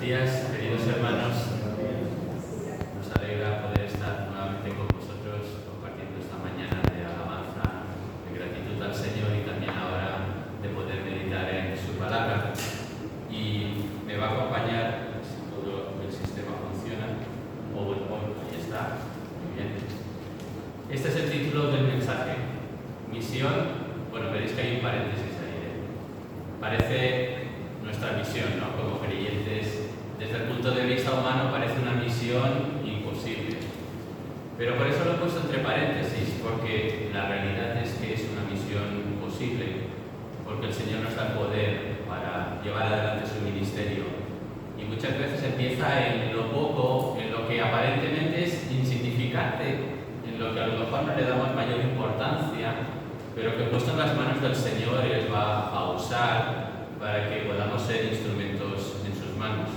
días, queridos hermanos. Nos alegra poder estar nuevamente con vosotros compartiendo esta mañana de alabanza, de gratitud al Señor y también ahora de poder meditar en su palabra. Y me va a acompañar, si todo el sistema funciona, ahí está, muy bien. Este es el título del mensaje, misión. Bueno, veréis que hay un paréntesis ahí, Parece nuestra misión, ¿no? Como creyentes, desde el punto de vista humano parece una misión imposible. Pero por eso lo he puesto entre paréntesis, porque la realidad es que es una misión posible, porque el Señor nos da el poder para llevar adelante su ministerio. Y muchas veces empieza en lo poco, en lo que aparentemente es insignificante, en lo que a lo mejor no le damos mayor importancia, pero que puesto en las manos del Señor Él va a usar para que podamos ser instrumentos en sus manos.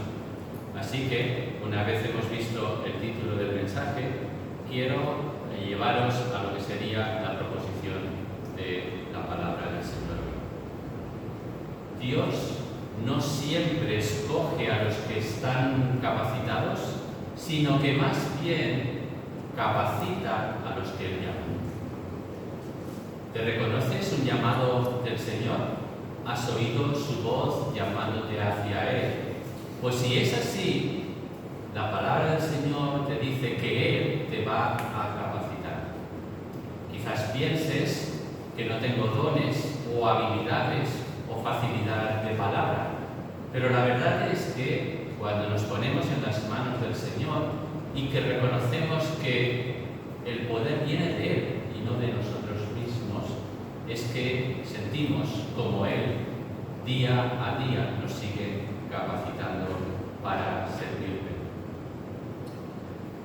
Así que, una vez hemos visto el título del mensaje, quiero llevaros a lo que sería la proposición de la palabra del Señor. Dios no siempre escoge a los que están capacitados, sino que más bien capacita a los que Él llama. ¿Te reconoces un llamado del Señor? ¿Has oído su voz llamándote hacia Él? Pues si es así, la palabra del Señor te dice que Él te va a capacitar. Quizás pienses que no tengo dones o habilidades o facilidad de palabra, pero la verdad es que cuando nos ponemos en las manos del Señor y que reconocemos que el poder viene de Él y no de nosotros, es que sentimos como Él día a día nos sigue capacitando para servirle.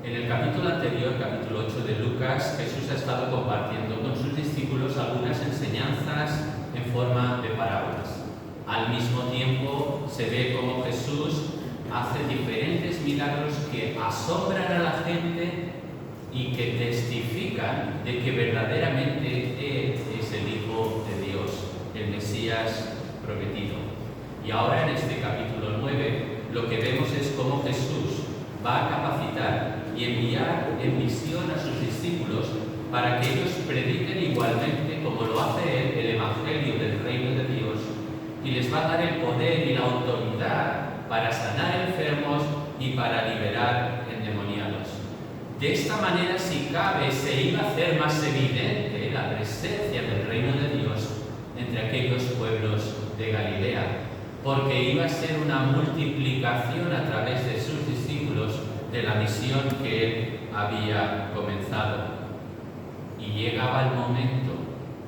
En el capítulo anterior, capítulo 8 de Lucas, Jesús ha estado compartiendo con sus discípulos algunas enseñanzas en forma de parábolas. Al mismo tiempo se ve cómo Jesús hace diferentes milagros que asombran a la gente y que testifican de que verdaderamente Él es el Hijo de Dios, el Mesías prometido. Y ahora en este capítulo 9 lo que vemos es cómo Jesús va a capacitar y enviar en misión a sus discípulos para que ellos prediquen igualmente como lo hace Él, el Evangelio del Reino de Dios, y les va a dar el poder y la autoridad para sanar enfermos y para liberar endemoniados. De esta manera, si cabe, se iba a hacer más evidente la presencia del reino de Dios entre aquellos pueblos de Galilea, porque iba a ser una multiplicación a través de sus discípulos de la misión que Él había comenzado. Y llegaba el momento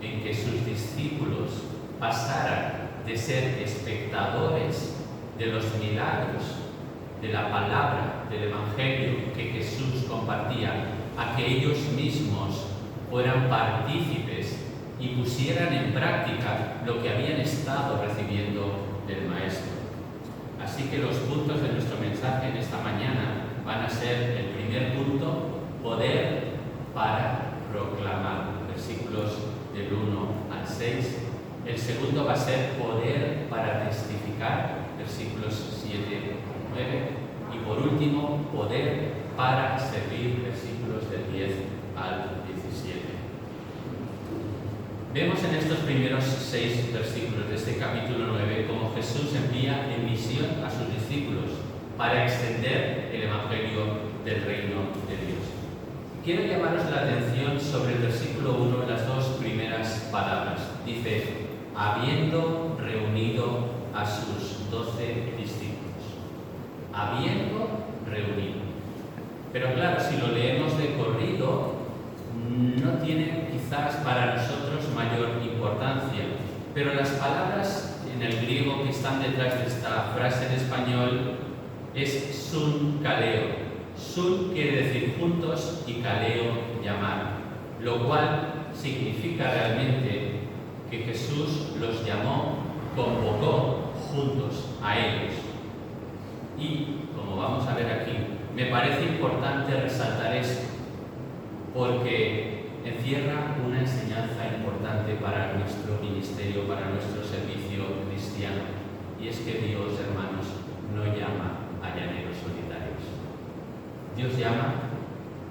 en que sus discípulos pasaran de ser espectadores de los milagros de la palabra, del Evangelio que Jesús compartía, a que ellos mismos fueran partícipes y pusieran en práctica lo que habían estado recibiendo del Maestro. Así que los puntos de nuestro mensaje en esta mañana van a ser: el primer punto, poder para proclamar, versículos del 1 al 6. El segundo va a ser poder para testificar, versículos 7 al 9. Y por último, poder para servir, versículos del 10 al 17. Vemos en estos primeros 6 versículos de este capítulo 9 cómo Jesús envía en misión a sus discípulos para extender el Evangelio del Reino de Dios. Quiero llamaros la atención sobre el versículo 1, las dos primeras palabras. Dice: habiendo reunido a sus 12 discípulos. Habiendo reunido. Pero claro, si lo leemos de corrido, no tiene quizás para nosotros mayor importancia. Pero las palabras en el griego que están detrás de esta frase en español es sun kaleo. Sun quiere decir juntos y kaleo llamar, lo cual significa realmente que Jesús los llamó, convocó juntos a ellos. Y, como vamos a ver aquí, me parece importante resaltar esto, porque encierra una enseñanza importante para nuestro ministerio, para nuestro servicio cristiano. Y es que Dios, hermanos, no llama a Dios llama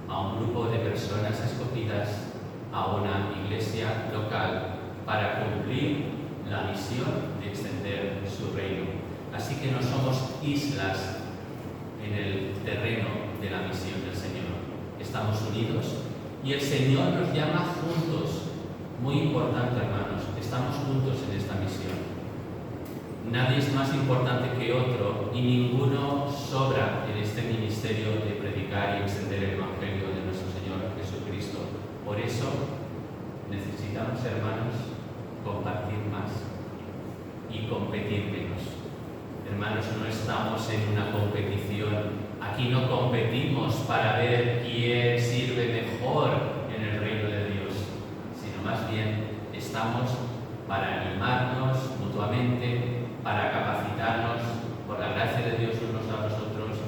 a un grupo de personas escogidas a una iglesia local para cumplir la misión de extender su reino. Así que no somos islas en el terreno de la misión del Señor. Estamos unidos y el Señor nos llama juntos. Muy importante, hermanos, estamos juntos en esta misión. Nadie es más importante que otro y ninguno sobra en este ministerio de predicar y extender el Evangelio de nuestro Señor Jesucristo. Por eso necesitamos, hermanos, compartir más y competir menos. Hermanos, no estamos en una competición. Aquí no competimos para ver quién sirve mejor en el reino de Dios, sino más bien estamos para animarnos mutuamente, para capacitarnos por la gracia de Dios unos a los otros,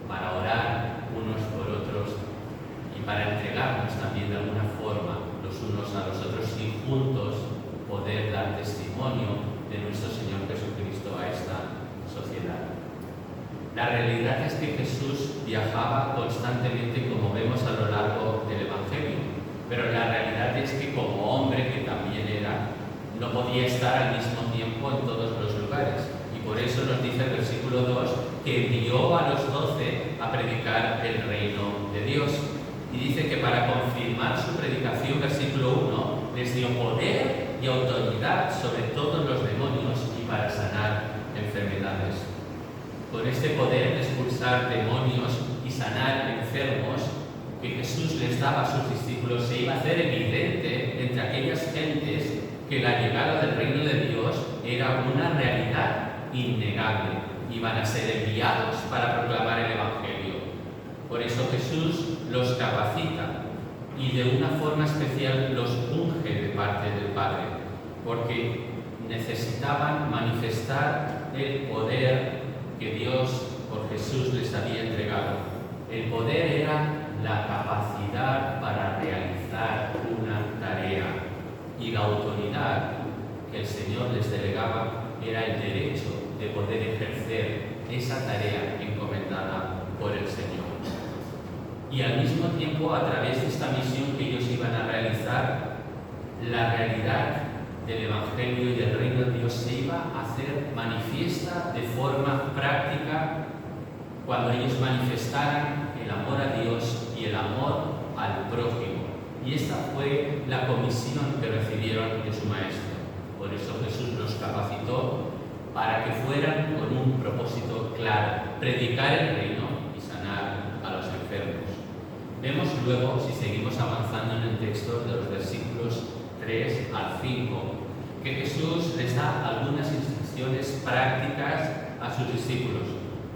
para orar unos por otros y para entregarnos también de alguna forma los unos a los otros y juntos poder dar testimonio de nuestro Señor Jesucristo a esta sociedad. La realidad es que Jesús viajaba constantemente, como vemos a lo largo del Evangelio, pero la realidad es que como hombre, que también era, no podía estar al mismo tiempo en todos los lugares. Y por eso nos dice el versículo 2 que envió a los 12 a predicar el reino de Dios. Y dice que para confirmar su predicación, versículo 1, les dio poder y autoridad sobre todos los demonios y para sanar enfermedades. Con este poder de expulsar demonios y sanar enfermos que Jesús les daba a sus discípulos, se iba a hacer evidente entre aquellas gentes que la llegada del reino de Dios era una realidad innegable. Iban a ser enviados para proclamar el Evangelio. Por eso Jesús los capacita y de una forma especial los unge de parte del Padre, porque necesitaban manifestar el poder que Dios por Jesús les había entregado. El poder era la capacidad para realizar una tarea y la autoridad que el Señor les delegaba era el derecho de poder ejercer esa tarea encomendada por el Señor. Y al mismo tiempo, a través de esta misión que ellos iban a realizar, la realidad del Evangelio y del reino de Dios se iba a hacer manifiesta de forma práctica cuando ellos manifestaran el amor a Dios y el amor al prójimo. Y esta fue la comisión que recibieron de su Maestro. Por eso Jesús los capacitó para que fueran con un propósito claro: predicar el reino y sanar a los enfermos. Vemos luego, si seguimos avanzando en el texto, de los versículos 3 al 5, que Jesús les da algunas instrucciones prácticas a sus discípulos.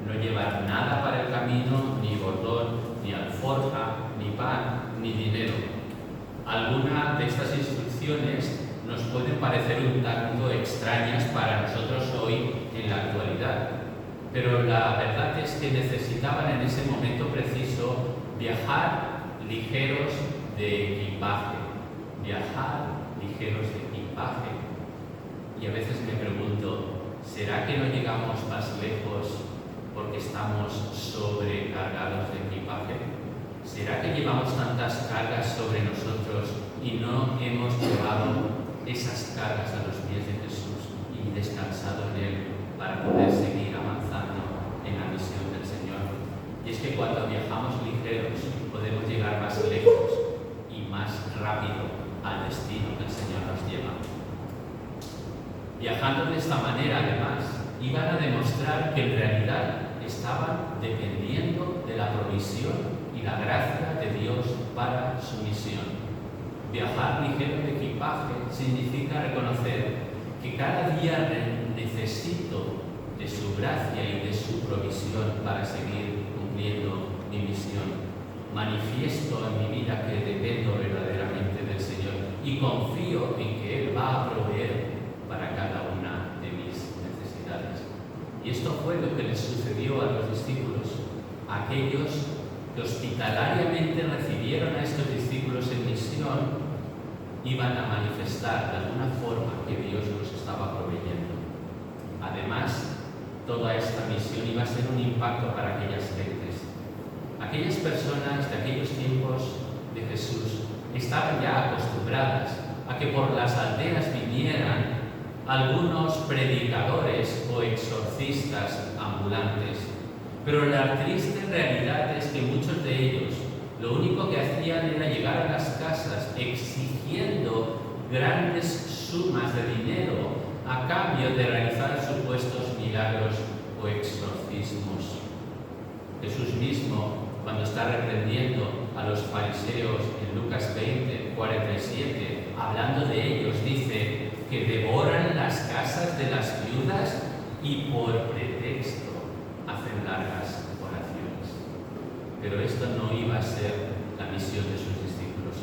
No llevar nada para el camino, ni bordón, ni alforja, ni pan, ni dinero. Algunas de estas instrucciones nos pueden parecer un tanto extrañas para nosotros hoy en la actualidad, pero la verdad es que necesitaban en ese momento preciso viajar ligeros de equipaje. Y a veces me pregunto, ¿será que no llegamos más lejos porque estamos sobrecargados de equipaje? ¿Será que llevamos tantas cargas sobre nosotros y no hemos llevado esas cargas a los pies de Jesús y descansado en Él para poder seguir avanzando en la misión del Señor? Y es que cuando viajamos ligeros podemos llegar más lejos y más rápido al destino que el Señor nos lleva. Viajando de esta manera, además, iban a demostrar que en realidad estaban dependiendo de la provisión y la gracia de Dios para su misión. Viajar ligero de equipaje significa reconocer que cada día necesito de su gracia y de su provisión para seguir cumpliendo mi misión. Manifiesto en mi vida que dependo verdaderamente del Señor y confío en que Él va a proveer para cada una de mis necesidades. Y esto fue lo que les sucedió a los discípulos, aquellos que hospitalariamente recibieron a estos discípulos en misión, iban a manifestar de alguna forma que Dios los estaba proveyendo. Además, toda esta misión iba a ser un impacto para aquellas gentes. Aquellas personas de aquellos tiempos de Jesús estaban ya acostumbradas a que por las aldeas vinieran algunos predicadores o exorcistas ambulantes. Pero la triste realidad es que muchos de ellos lo único que hacían era llegar a las casas exigiendo grandes sumas de dinero a cambio de realizar supuestos milagros o exorcismos. Jesús mismo, cuando está reprendiendo a los fariseos en Lucas 20, 47, hablando de ellos, dice que devoran las casas de las viudas y por pretexto hacen largas oraciones. Pero esto no iba a ser la misión de sus discípulos.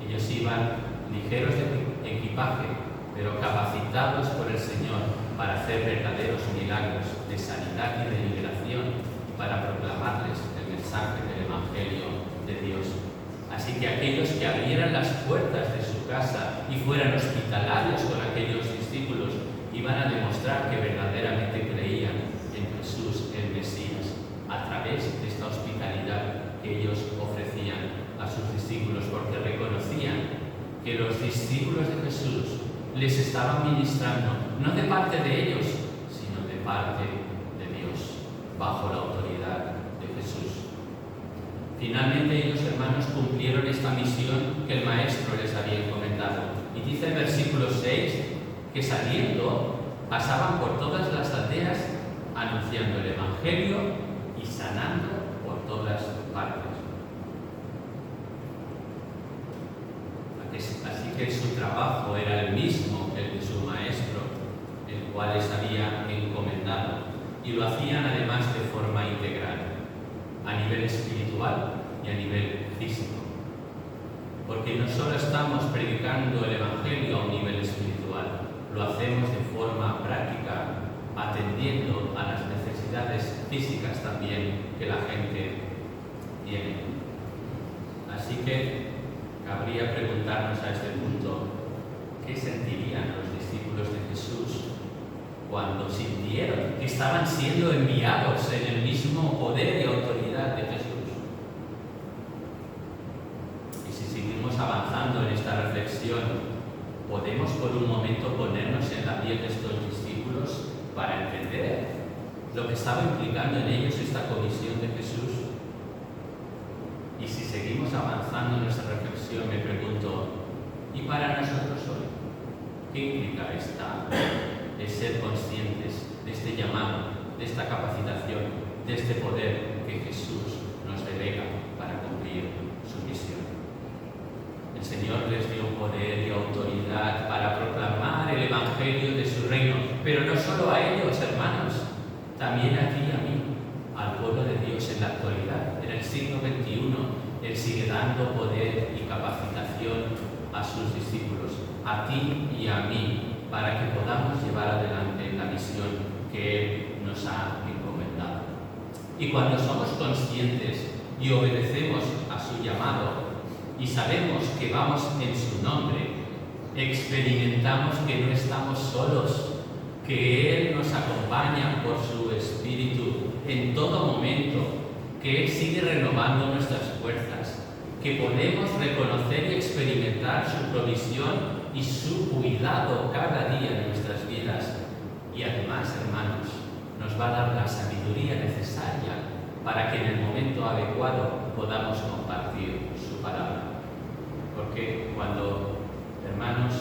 Ellos iban ligeros de equipaje, pero capacitados por el Señor para hacer verdaderos milagros de sanidad y de liberación, para proclamarles el mensaje del Evangelio de Dios. Así que aquellos que abrieran las puertas de su casa y fueran hospitalarios con aquellos discípulos iban a demostrar que verdaderamente creían en Jesús el Mesías a través de esta hospitalidad que ellos ofrecían a sus discípulos, porque reconocían que los discípulos de Jesús les estaban ministrando no de parte de ellos, sino de parte de Dios, bajo la autoridad de Jesús. Finalmente ellos, hermanos, cumplieron esta misión que el Maestro les había encomendado. Y dice el versículo 6 que saliendo pasaban por todas las aldeas anunciando el Evangelio y sanando por todas partes. Así que su trabajo era el mismo que el de su Maestro, el cual les había encomendado, y lo hacían además de forma integral, a nivel espiritual y a nivel físico. Porque no solo estamos predicando el Evangelio a un nivel espiritual, lo hacemos de forma práctica, atendiendo a las necesidades físicas también que la gente tiene. Así que cabría preguntarnos a este punto, ¿qué sentirían los discípulos de Jesús cuando sintieron que estaban siendo enviados en el mismo poder y autoridad de Jesús? Y si seguimos avanzando en esta reflexión, ¿podemos por un momento ponernos en la piel de estos discípulos para entender lo que estaba implicando en ellos esta comisión de Jesús? Y si seguimos avanzando en nuestra reflexión, me pregunto, ¿y para nosotros hoy? ¿Qué implica el ser conscientes de este llamado, de esta capacitación, de este poder que Jesús nos delega para cumplir su misión? El Señor les dio poder y autoridad para proclamar el Evangelio de su reino, pero no solo a ellos, hermanos, también a ti y a mí, al pueblo de Dios en la actualidad. En el siglo XXI, Él sigue dando poder y capacitación a sus discípulos, a ti y a mí, para que podamos llevar adelante la misión que Él nos ha encomendado. Y cuando somos conscientes y obedecemos a su llamado y sabemos que vamos en su nombre, experimentamos que no estamos solos, que Él nos acompaña por su Espíritu en todo momento, que Él sigue renovando nuestras fuerzas, que podemos reconocer y experimentar su provisión y su cuidado cada día en nuestras vidas. Y además, hermanos, nos va a dar la sabiduría necesaria para que en el momento adecuado podamos compartir su palabra. Porque cuando, hermanos,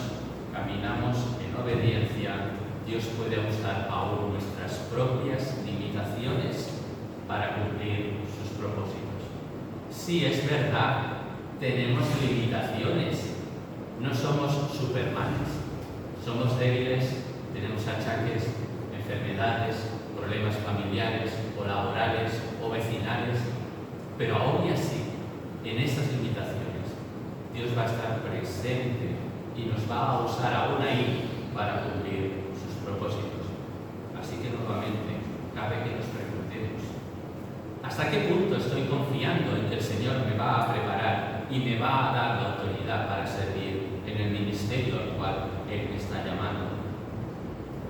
caminamos en obediencia, Dios puede usar aún nuestras propias limitaciones para cumplir sus propósitos. Sí, es verdad, tenemos limitaciones, no somos supermanes, somos débiles, tenemos achaques, enfermedades, problemas familiares o laborales o vecinales, pero aún y así, en esas limitaciones, Dios va a estar presente y nos va a usar aún ahí para cumplir sus propósitos. Así que nuevamente cabe que nos preguntemos, ¿hasta qué punto estoy confiando en que el Señor me va a preparar y me va a dar la autoridad para servir en el ministerio al cual Él me está llamando?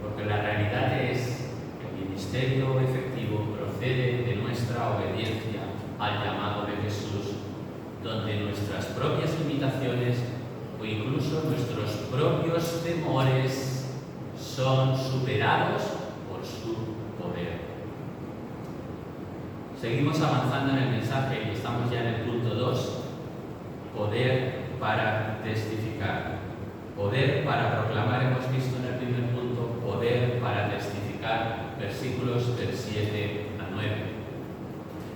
Porque la realidad es que el ministerio efectivo procede de nuestra obediencia al llamado de Jesús, donde nuestras propias limitaciones o incluso nuestros propios temores son superados por su poder. Seguimos avanzando en el mensaje y estamos ya en el punto 2, poder para testificar. Poder para proclamar, hemos visto en el primer punto, poder para testificar, versículos del 7 al 9.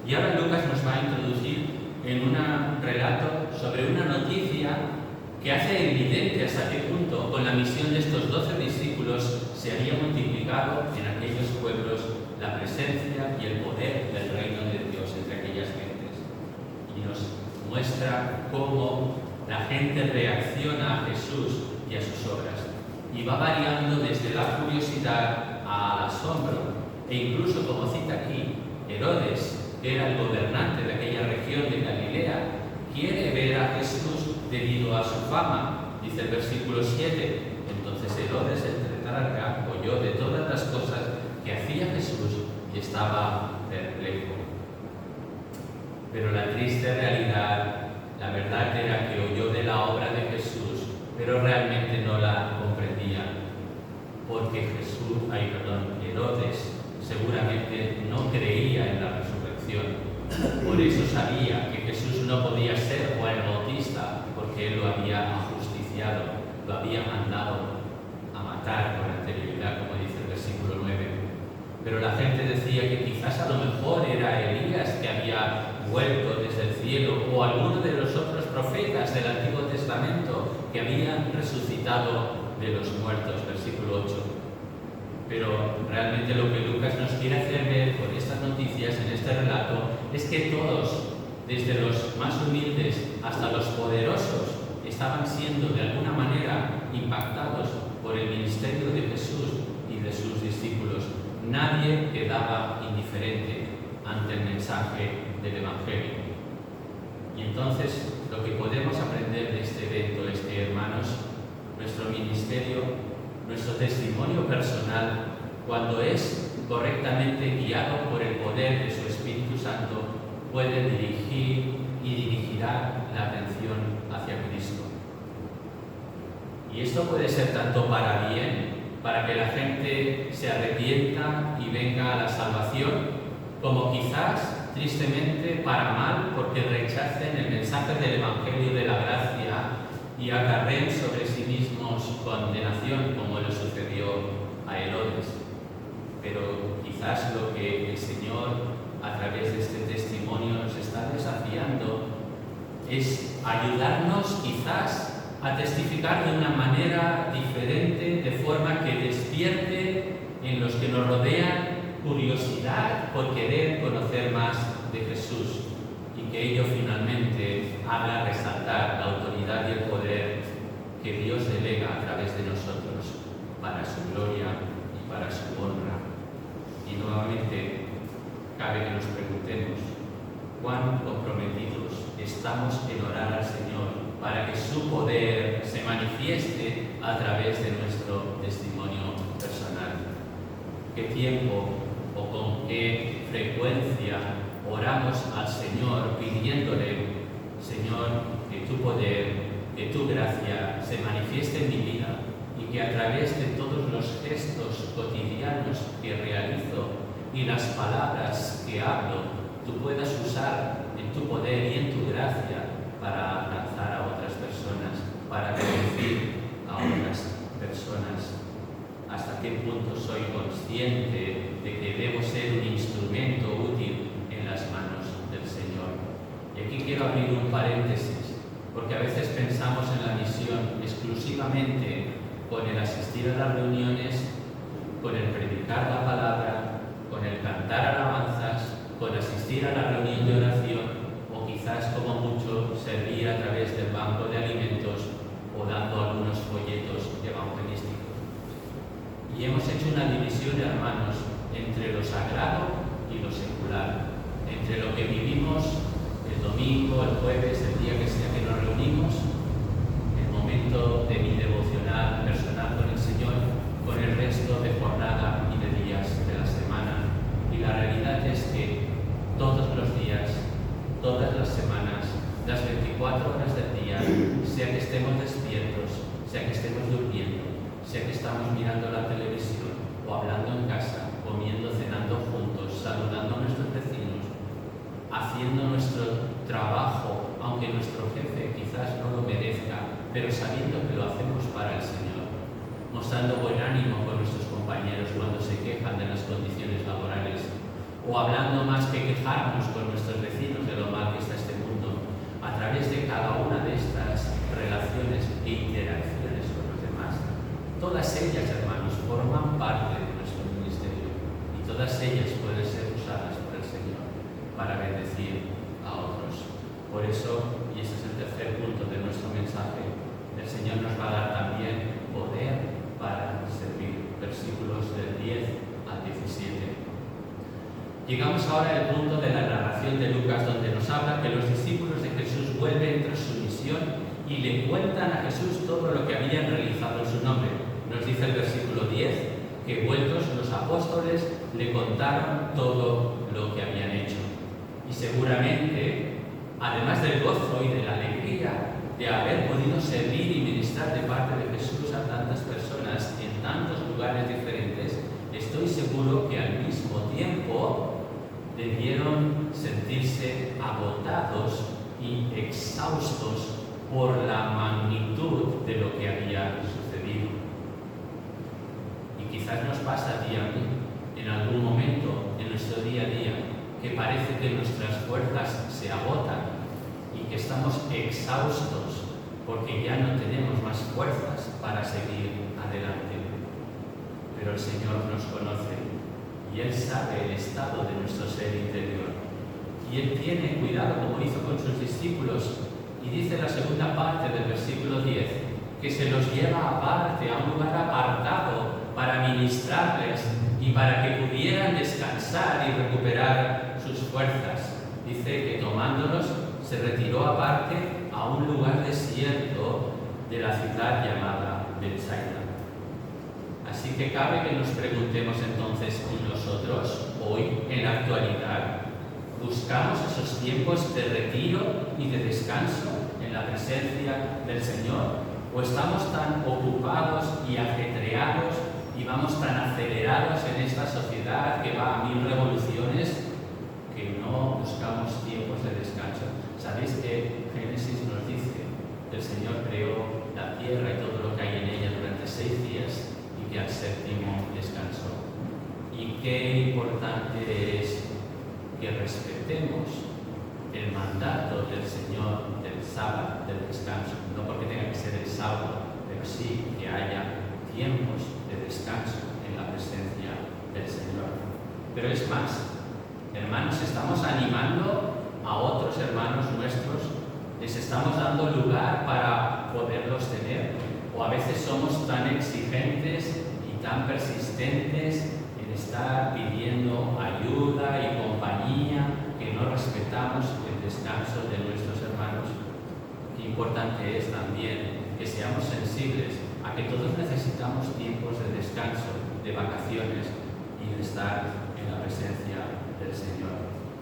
Y ahora Lucas nos va a introducir en un relato sobre una noticia que hace evidente hasta qué punto con la misión de estos 12 discípulos se había multiplicado en aquellos pueblos la presencia y el poder del reino de Dios entre aquellas gentes. Y nos muestra cómo la gente reacciona a Jesús y a sus obras. Y va variando desde la curiosidad al asombro. E incluso, como cita aquí, Herodes, que era el gobernante de aquella región de Galilea, quiere ver a Jesús debido a su fama. Dice el versículo 7, entonces Herodes el tetrarca oyó de todas las cosas que hacía Jesús y estaba perplejo. Pero la triste realidad, la verdad era que oyó de la obra de Jesús, pero realmente no la comprendía, porque Herodes seguramente no creía en la resurrección. Por eso sabía que Jesús no podía ser Juan el Bautista, porque él lo había ajusticiado, lo había mandado a matar con anterioridad, como dice el versículo 9. Pero la gente decía que quizás a lo mejor era Elías que había vuelto desde el cielo, o alguno de los otros profetas del Antiguo Testamento que habían resucitado de los muertos, versículo 8. Pero realmente lo que Lucas nos quiere hacer ver con estas noticias en este relato es que todos, desde los más humildes hasta los poderosos, estaban siendo de alguna manera impactados por el ministerio de Jesús y de sus discípulos. Nadie quedaba indiferente ante el mensaje del Evangelio. Y entonces lo que podemos aprender de este evento es que, hermanos, nuestro ministerio, nuestro testimonio personal, cuando es correctamente guiado por el poder de su Espíritu Santo, puede dirigir y dirigirá la atención hacia Cristo. Y esto puede ser tanto para bien, para que la gente se arrepienta y venga a la salvación, como quizás, tristemente, para mal, porque rechacen el mensaje del Evangelio de la gracia y acarreen sobre sí mismos condenación, como le sucedió a Herodes. Pero quizás lo que el Señor, a través de este testimonio, nos está desafiando es ayudarnos quizás a testificar de una manera diferente, de forma que despierte en los que nos rodean curiosidad por querer conocer más de Jesús, y que ello finalmente haga resaltar la autoridad y el poder que Dios delega a través de nosotros para su gloria y para su honra. Y nuevamente cabe que nos preguntemos cuán comprometidos estamos en orar al Señor para que su poder se manifieste a través de nuestro testimonio personal. ¿Qué tiempo o con qué frecuencia oramos al Señor pidiéndole: Señor, que tu poder, que tu gracia se manifieste en mi vida, y que a través de todos los gestos cotidianos que realizo y las palabras que hablo, tú puedas usar en tu poder y en tu gracia para alcanzar a otras personas, para bendecir a otras personas? ¿Hasta qué punto soy consciente de que debo ser un instrumento útil en las manos del Señor? Y aquí quiero abrir un paréntesis, porque a veces pensamos en la misión exclusivamente con el asistir a las reuniones, con el predicar la palabra, con el cantar alabanzas, con asistir a la reunión de oración, o quizás como mucho servir a través del banco de alimentos o dando algunos folletos evangelísticos. Y hemos hecho una división, hermanos, entre lo sagrado y lo secular, entre lo que vivimos el domingo, el jueves, el día que sea que nos reunimos, el momento de mi devocional personal con el Señor, con el resto de jornada y de días de la semana. Y la realidad es que todos los días sea que estamos mirando la televisión o hablando en casa, comiendo, cenando juntos, saludando a nuestros vecinos, haciendo nuestro trabajo, aunque nuestro jefe quizás no lo merezca, pero sabiendo que lo hacemos para el Señor, mostrando buen ánimo con nuestros compañeros cuando se quejan de las condiciones laborales, o hablando más que quejarnos con nuestros vecinos de lo mal que está este mundo, a través de cada una de estas relaciones e interacciones con los demás. Todas ellas, hermanos, forman parte de nuestro ministerio y todas ellas pueden ser usadas por el Señor para bendecir a otros. Por eso, y este es el tercer punto de nuestro mensaje, el Señor nos va a dar también poder para servir. Versículos del 10 al 17. Llegamos ahora al punto de la narración de Lucas, donde nos habla que los discípulos de Jesús vuelven tras su misión y le cuentan a Jesús todo lo que habían realizado en su nombre. Nos dice el versículo 10 que vueltos los apóstoles le contaron todo lo que habían hecho. Y seguramente, además del gozo y de la alegría de haber podido servir y ministrar de parte de Jesús a tantas personas en tantos lugares diferentes, estoy seguro que al mismo tiempo debieron sentirse agotados y exhaustos por la magnitud de lo que había sucedido. Y quizás nos pasa a ti y a mí, en algún momento en nuestro día a día, que parece que nuestras fuerzas se agotan y que estamos exhaustos porque ya no tenemos más fuerzas para seguir adelante. Pero el Señor nos conoce y Él sabe el estado de nuestro ser interior. Y Él tiene cuidado, como hizo con sus discípulos, y dice la segunda parte del versículo 10, que se los lleva aparte, a un lugar apartado, para ministrarles y para que pudieran descansar y recuperar sus fuerzas. Dice que tomándolos se retiró aparte a un lugar desierto de la ciudad llamada Betsaida. Así que cabe que nos preguntemos entonces, ¿y nosotros, hoy, en la actualidad, buscamos esos tiempos de retiro y de descanso en la presencia del Señor? ¿O estamos tan ocupados y ajetreados y vamos tan acelerados en esta sociedad que va a 1000 revoluciones que no buscamos tiempos de descanso? ¿Sabéis que Génesis nos dice que el Señor creó la tierra y todo lo que hay en ella durante 6 días y que al séptimo descansó? Y qué importante es que respetemos el mandato del Señor del sábado, del descanso, no porque tenga que ser el sábado, pero sí que haya tiempos de descanso en la presencia del Señor. Pero es más, hermanos, estamos animando a otros hermanos nuestros, les estamos dando lugar para poderlos tener, o a veces somos tan exigentes y tan persistentes en estar pidiendo ayuda y compañía que no respetamos el descanso de nuestros hermanos. Qué importante es también que seamos sensibles a que todos necesitamos tiempos de descanso, de vacaciones y de estar en la presencia del Señor.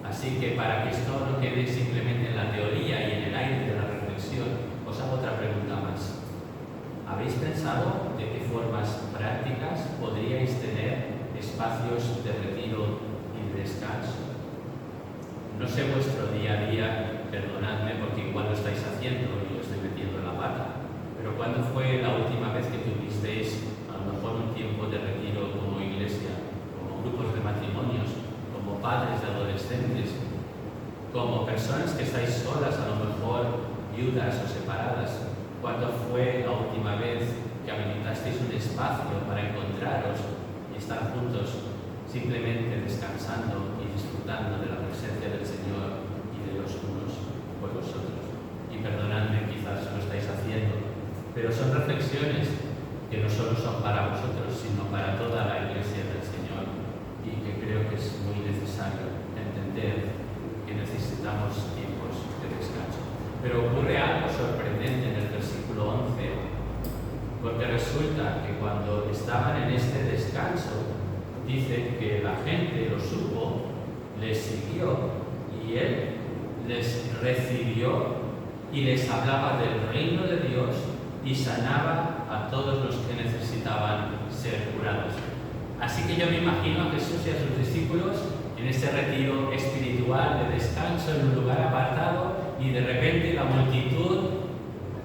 Así que para que esto no quede simplemente en la teoría y en el aire de la reflexión, os hago otra pregunta más. ¿Habéis pensado de qué formas prácticas podríais tener espacios de retiro y de descanso? No sé vuestro día a día, perdonadme porque igual lo estáis haciendo y lo estoy metiendo en la pata, pero ¿cuándo fue la última vez que tuvisteis a lo mejor un tiempo de retiro como iglesia, como grupos de matrimonios, como padres de adolescentes, como personas que estáis solas, a lo mejor viudas o separadas? ¿Cuándo fue la última vez que habilitasteis un espacio para encontraros y estar juntos, simplemente descansando y disfrutando de la presencia del Señor y de los unos por los otros? Y perdonadme, quizás lo estáis haciendo, pero son reflexiones que no solo son para vosotros, sino para toda la Iglesia del Señor, y que creo que es muy necesario entender que necesitamos tiempos de descanso. Pero ocurre algo sorprendente en el versículo 11, porque resulta que cuando estaban en este descanso, dice que la gente lo supo, les siguió y Él les recibió y les hablaba del reino de Dios y sanaba a todos los que necesitaban ser curados. Así que yo me imagino a Jesús y a sus discípulos en ese retiro espiritual de descanso en un lugar apartado, y de repente la multitud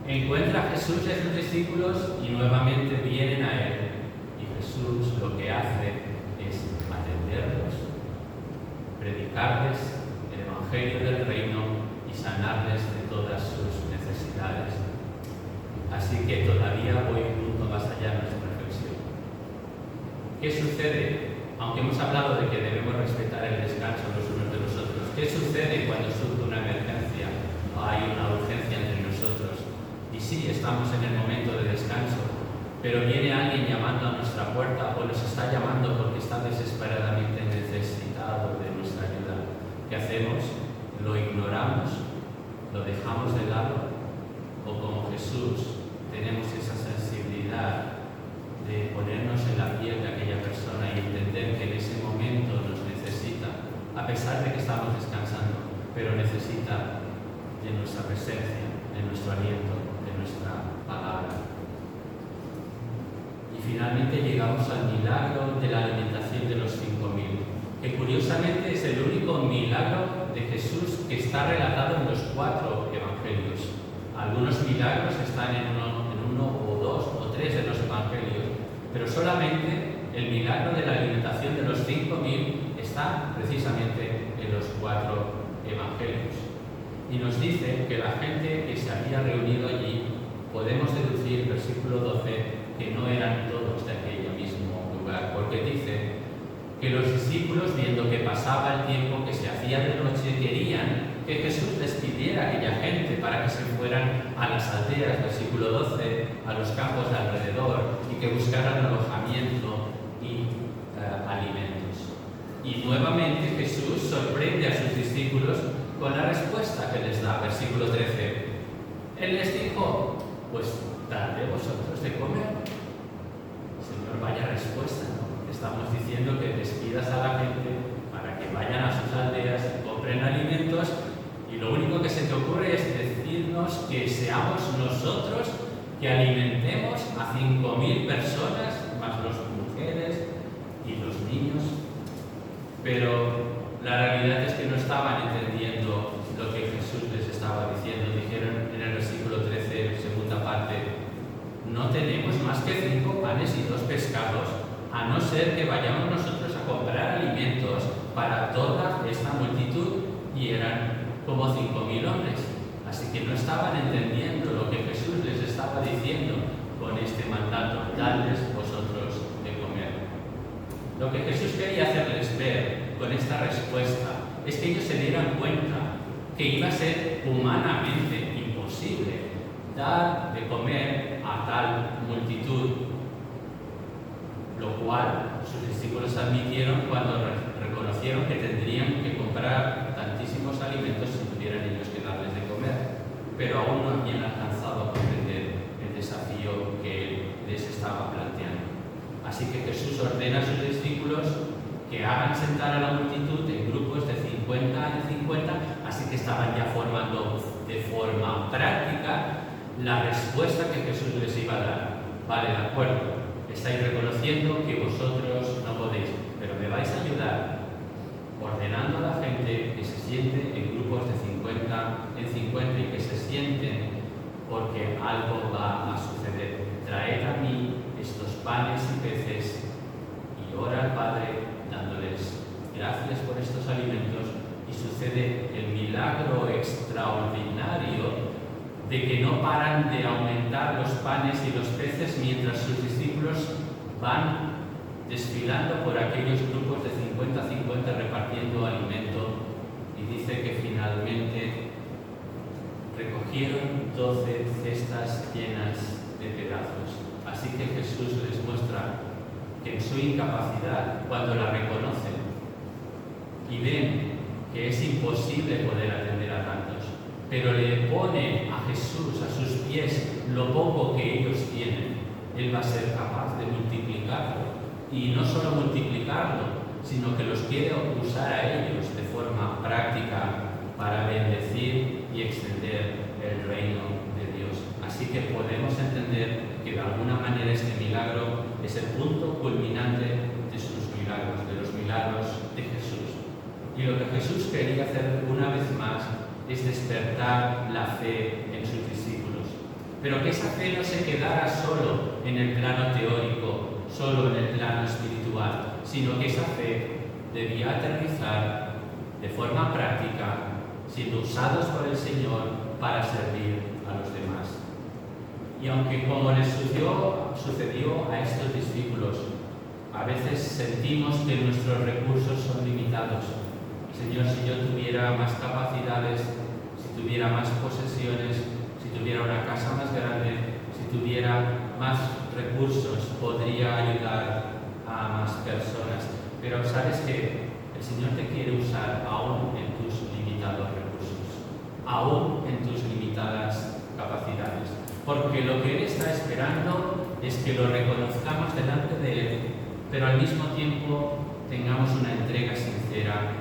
encuentra a Jesús y a sus discípulos y nuevamente vienen a Él. Y Jesús lo que hace es atenderlos, predicarles el Evangelio del Reino y sanarles de todas sus necesidades. Así que todavía voy un punto más allá de nuestra reflexión. ¿Qué sucede? Aunque hemos hablado de que debemos respetar el descanso los unos de los otros, ¿qué sucede cuando surge una emergencia o hay una urgencia entre nosotros? Y sí, estamos en el momento de descanso, pero viene alguien llamando a nuestra puerta o nos está llamando porque está desesperadamente necesitado de nuestra ayuda. ¿Qué hacemos? ¿Lo ignoramos? ¿Lo dejamos de lado? ¿O como Jesús tenemos esa sensibilidad de ponernos en la piel de aquella persona y entender que en ese momento nos necesita, a pesar de que estamos descansando, pero necesita de nuestra presencia, de nuestro aliento, de nuestra palabra? Y finalmente llegamos al milagro de la alimentación de los 5.000, que curiosamente es el único milagro de Jesús que está relatado en los 4 evangelios. Algunos milagros están en uno o 2 o 3 de los evangelios, pero solamente el milagro de la alimentación de los 5.000 está precisamente en los 4 evangelios. Y nos dice que la gente que se había reunido allí, podemos deducir, versículo 12, que no eran todos de aquel mismo lugar, porque dice que los discípulos, viendo que pasaba el tiempo, que se hacía de noche, querían que Jesús despidiera a aquella gente para que se fueran a las aldeas, versículo 12, a los campos de alrededor, y que buscaran alojamiento y alimentos. Y nuevamente Jesús sorprende a sus discípulos con la respuesta que les da, versículo 13. Él les dijo: pues dadle vosotros de comer. Señor, vaya respuesta, ¿no? Estamos diciendo que despidas a la gente para que vayan a sus aldeas y compren alimentos, y lo único que se te ocurre es decirnos que seamos nosotros que alimentemos a 5.000 personas, más las mujeres y los niños. Pero la realidad es que no estaban entendiendo lo que Jesús les estaba diciendo. Dijeron en el versículo 13, segunda parte: no tenemos más que 5 panes y 2 pescados, a no ser que vayamos nosotros a comprar alimentos para toda esta multitud. Y eran como 5.000 hombres. Así que no estaban entendiendo lo que Jesús les estaba diciendo con este mandato: dadles vosotros de comer. Lo que Jesús quería hacerles ver con esta respuesta es que ellos se dieran cuenta que iba a ser humanamente imposible dar de comer a tal multitud, lo cual sus discípulos admitieron cuando reconocieron que tendrían que comprar tantísimos alimentos si tuvieran ellos que darles de comer, pero aún no habían alcanzado a comprender el desafío que Él les estaba planteando. Así que Jesús ordena a sus discípulos que hagan sentar a la multitud en grupos de 50 en 50, así que estaban ya formando de forma práctica la respuesta que Jesús les iba a dar. Vale, de acuerdo, estáis reconociendo que vosotros no podéis, pero me vais a ayudar ordenando a la gente que se siente en grupos de 50 en 50 y que se sienten, porque algo va a suceder. Traed a mí estos panes y peces y ora al Padre dándoles gracias por estos alimentos, y sucede el milagro extraordinario de que no paran de aumentar los panes y los peces mientras sus discípulos van desfilando por aquellos grupos de 50-50 repartiendo alimento. Y dice que finalmente recogieron 12 cestas llenas de pedazos. Así que Jesús les muestra que en su incapacidad, cuando la reconocen y ven que es imposible poder atender a tantos, pero le pone a Jesús a sus pies lo poco que ellos tienen, Él va a ser capaz de multiplicarlo. Y no solo multiplicarlo, sino que los quiere usar a ellos de forma práctica para bendecir y extender el reino de Dios. Así Así que podemos entender que de alguna manera este milagro es el punto culminante de sus milagros, de los milagros de Jesús. Y lo que Jesús quería hacer una vez más es despertar la fe en sus discípulos. Pero que esa fe no se quedara solo en el plano teórico, solo en el plano espiritual, sino que esa fe debía aterrizar de forma práctica, siendo usados por el Señor para servir a los demás. Y aunque como les sucedió a estos discípulos, a veces sentimos que nuestros recursos son limitados. Señor, si yo tuviera más capacidades, si tuviera más posesiones, si tuviera una casa más grande, si tuviera más recursos, podría ayudar a más personas. Pero sabes que el Señor te quiere usar aún en tus limitados recursos, aún en tus limitadas capacidades. Porque lo que Él está esperando es que lo reconozcamos delante de Él, pero al mismo tiempo tengamos una entrega sincera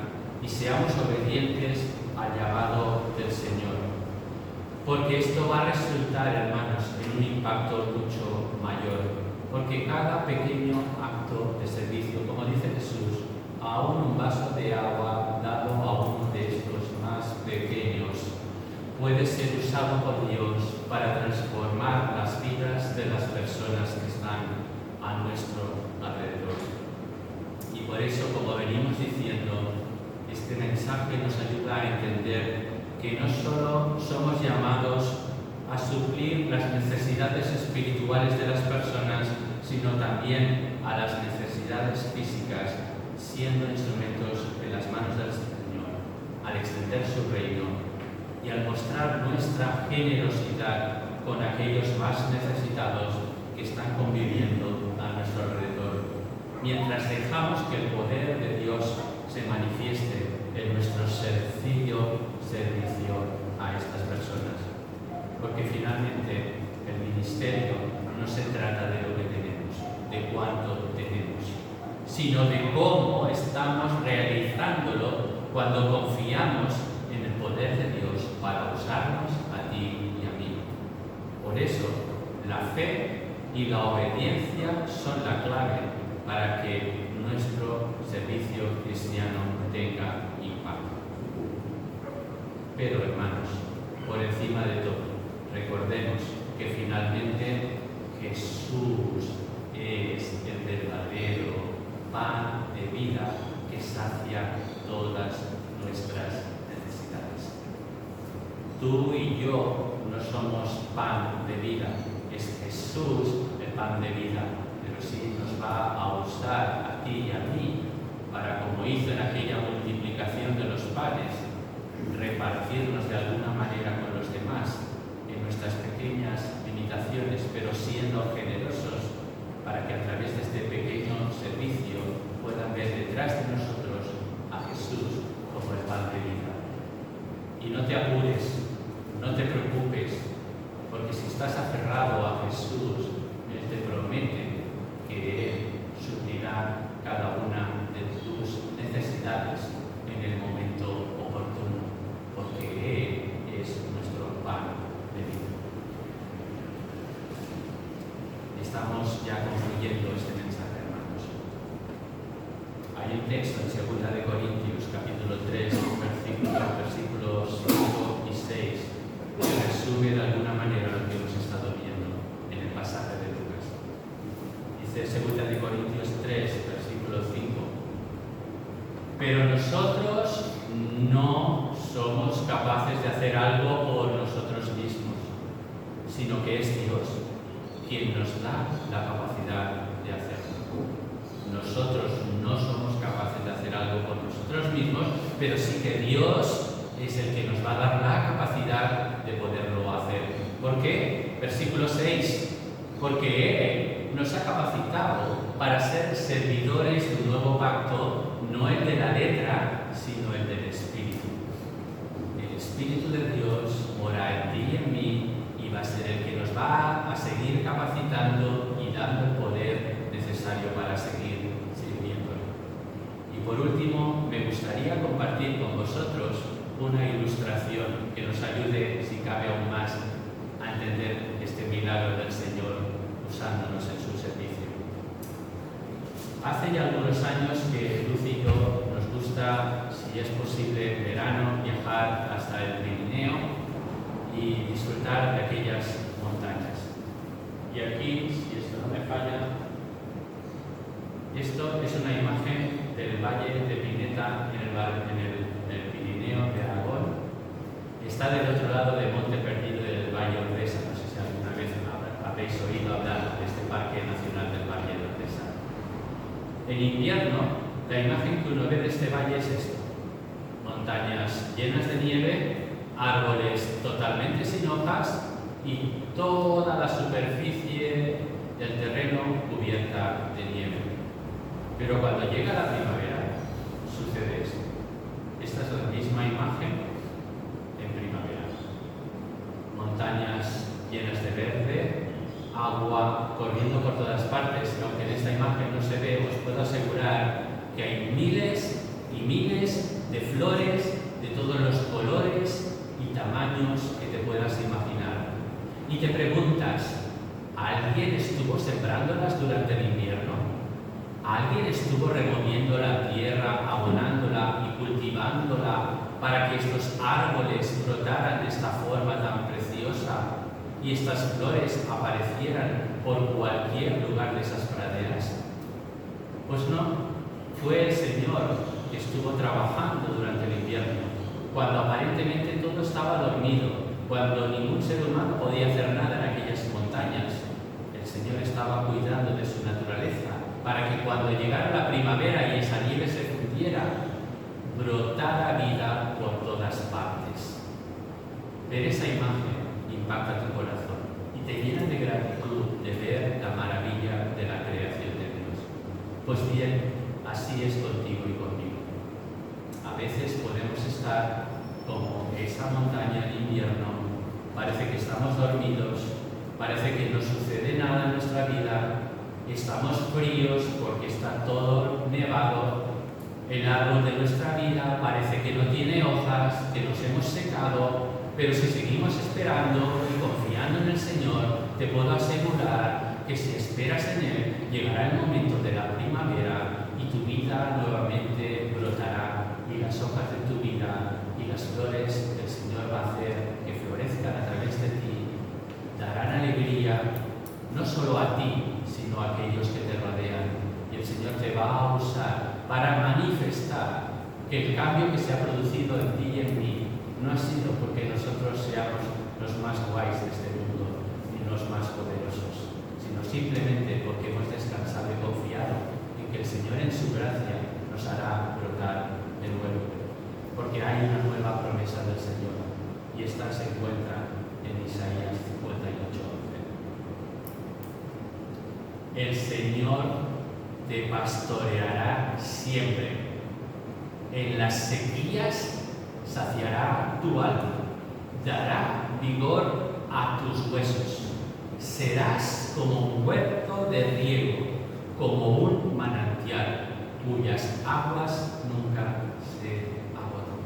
y seamos obedientes al llamado del Señor. Porque esto va a resultar, hermanos, en un impacto mucho mayor. Porque cada pequeño acto de servicio, como dice Jesús, aún un vaso de agua dado a uno de estos más pequeños, puede ser usado por Dios para transformar las vidas de las personas que están a nuestro alrededor. Y por eso, como venimos diciendo, este mensaje nos ayuda a entender que no solo somos llamados a suplir las necesidades espirituales de las personas, sino también a las necesidades físicas, siendo instrumentos en las manos del Señor, al extender su reino y al mostrar nuestra generosidad con aquellos más necesitados que están conviviendo a nuestro alrededor, mientras dejamos que el poder de Dios se manifieste en nuestro sencillo servicio a estas personas. Porque finalmente el ministerio no se trata de lo que tenemos, de cuánto tenemos, sino de cómo estamos realizándolo cuando confiamos en el poder de Dios para usarnos a ti y a mí. Por eso, la fe y la obediencia son la clave para que nuestro servicio cristiano tenga impacto. Pero, hermanos, por encima de todo, recordemos que finalmente Jesús es el verdadero pan de vida que sacia todas nuestras necesidades. Tú y yo no somos pan de vida, es Jesús el pan de vida, pero sí nos va a usar a ti y a mí para, como hizo en aquella multiplicación de los panes, repartirnos de alguna manera con los demás en nuestras pequeñas limitaciones, pero siendo generosos para que a través de este pequeño servicio puedan ver detrás de nosotros a Jesús como el pan de vida. Y no te apures, no te preocupes, porque si estás aferrado a Jesús, Él te promete que Él suplirá cada una de tus necesidades en el momento oportuno, porque Él es nuestro pan de vida. Estamos ya concluyendo este mensaje, hermanos. Hay un texto en 2 Corintios, capítulo 3, versículos 5 y 6, que resume de alguna manera lo que hemos estado viendo en el pasaje de Lucas. Dice 2 Corintios 3, versículo 5. Pero nosotros no somos capaces de hacer algo por nosotros mismos, sino que es Dios quien nos da la capacidad de hacerlo. Nosotros no somos capaces de hacer algo por nosotros mismos, pero sí que Dios es el que nos va a dar la capacidad de poderlo hacer. ¿Por qué? Versículo 6. Porque Él nos ha capacitado para ser servidores de un nuevo pacto, no el de la letra, sino el del Espíritu. El Espíritu de Dios mora en ti y en mí y va a ser el que nos va a seguir capacitando y dando el poder necesario para seguir sirviéndolo. Y por último, me gustaría compartir con vosotros una ilustración que nos ayude, si cabe aún más, a entender este milagro del Señor usándonos en su servicio. Hace ya algunos años que Luz y yo nos gusta, si es posible en verano, viajar hasta el Pirineo y disfrutar de aquellas montañas. Y aquí, si esto no me falla, esto es una imagen del Valle de Pineta en el Pirineo de Aragón. Está del otro lado del Monte Perdido del Valle Ordesa. No sé si alguna vez habéis oído hablar de este Parque Nacional del Valle de Ordesa. En invierno, la imagen que uno ve de este valle es esto: montañas llenas de nieve, árboles totalmente sin hojas y toda la superficie del terreno cubierta de nieve. Pero cuando llega la primavera, sucede esto. Esta es la misma imagen en primavera. Montañas llenas de verde, agua corriendo por todas partes, y aunque en esta imagen no se ve, os puedo asegurar que hay miles y miles de flores de todos los colores y tamaños que te puedas imaginar. Y te preguntas, ¿alguien estuvo sembrándolas durante el invierno? ¿Alguien estuvo removiendo la tierra, abonándola y cultivándola para que estos árboles brotaran de esta forma tan preciosa y estas flores aparecieran por cualquier lugar de esas praderas? Pues no, fue el Señor que estuvo trabajando durante el invierno, cuando aparentemente todo estaba dormido, cuando ningún ser humano podía hacer nada en aquellas montañas. El Señor estaba cuidando de su naturaleza para que cuando llegara la primavera y esa nieve se fundiera, brotara vida por todas partes. Ver esa imagen impacta tu corazón y te llena de gratitud de ver la maravilla de la creación de Dios. Pues bien, así es contigo y conmigo. A veces podemos estar como esa montaña en invierno, parece que estamos dormidos, parece que no sucede nada en nuestra vida, estamos fríos porque está todo nevado, el árbol de nuestra vida parece que no tiene hojas, que nos hemos secado, pero si seguimos esperando y confiando en el Señor, te puedo asegurar que si esperas en Él, llegará el momento de la primavera y tu vida nuevamente brotará, y las hojas de tu vida y las flores que el Señor va a hacer que florezcan a través de ti darán alegría no solo a ti, sino a aquellos que te rodean. Y el Señor te va a usar para manifestar que el cambio que se ha producido en ti y en mí no ha sido porque nosotros seamos los más guays de este mundo ni los más poderosos, sino simplemente porque hemos descansado y confiado en que el Señor en su gracia nos hará brotar de nuevo. Porque hay una nueva promesa del Señor y esta se encuentra en Isaías 58:11. El Señor te pastoreará siempre. En las sequías saciará tu alma, dará vigor a tus huesos. Serás como un huerto de riego, como un manantial, cuyas aguas nunca se agotan.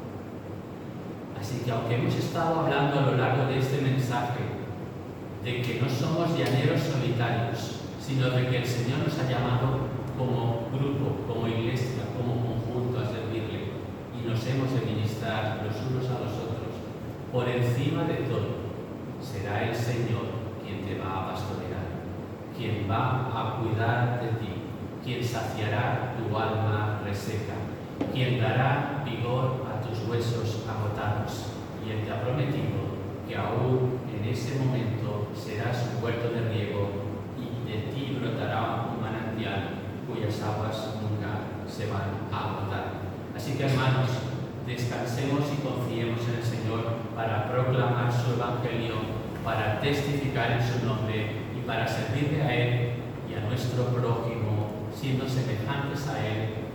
Así que aunque hemos estado hablando a lo largo de este mensaje de que no somos llaneros solitarios, sino de que el Señor nos ha llamado como grupo, como iglesia, como conjunto a servirle, y nos hemos de ministrar los unos a los otros, por encima de todo, será el Señor quien te va a pastorear, quien va a cuidar de ti, quien saciará tu alma reseca, quien dará vigor a tus huesos agotados, y Él te ha prometido que aún en ese momento serás un huerto de riego y de ti brotará un manantial cuyas aguas nunca se van a agotar. Así que, hermanos, descansemos y confiemos en el Señor para proclamar su Evangelio, para testificar en su nombre y para servirle a Él y a nuestro prójimo, siendo semejantes a Él,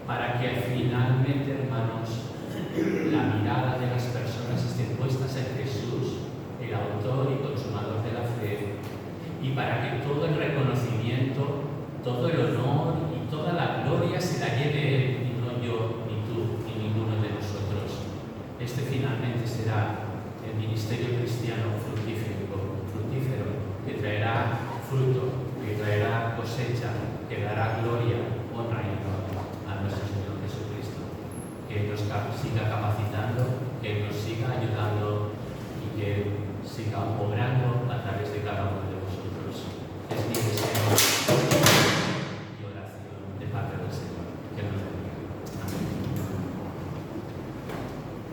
para que finalmente, hermanos, la mirada de las personas esté puesta en Jesús, el autor y consumador de la fe, y para que todo el reconocimiento, todo el honor y toda la gloria se la lleve Él, y no yo, ni tú, ni ninguno de nosotros. Este finalmente será el ministerio cristiano fructífero que dará gloria, honra y honor a nuestro Señor Jesucristo. Que nos siga capacitando, que nos siga ayudando y que siga obrando a través de cada uno de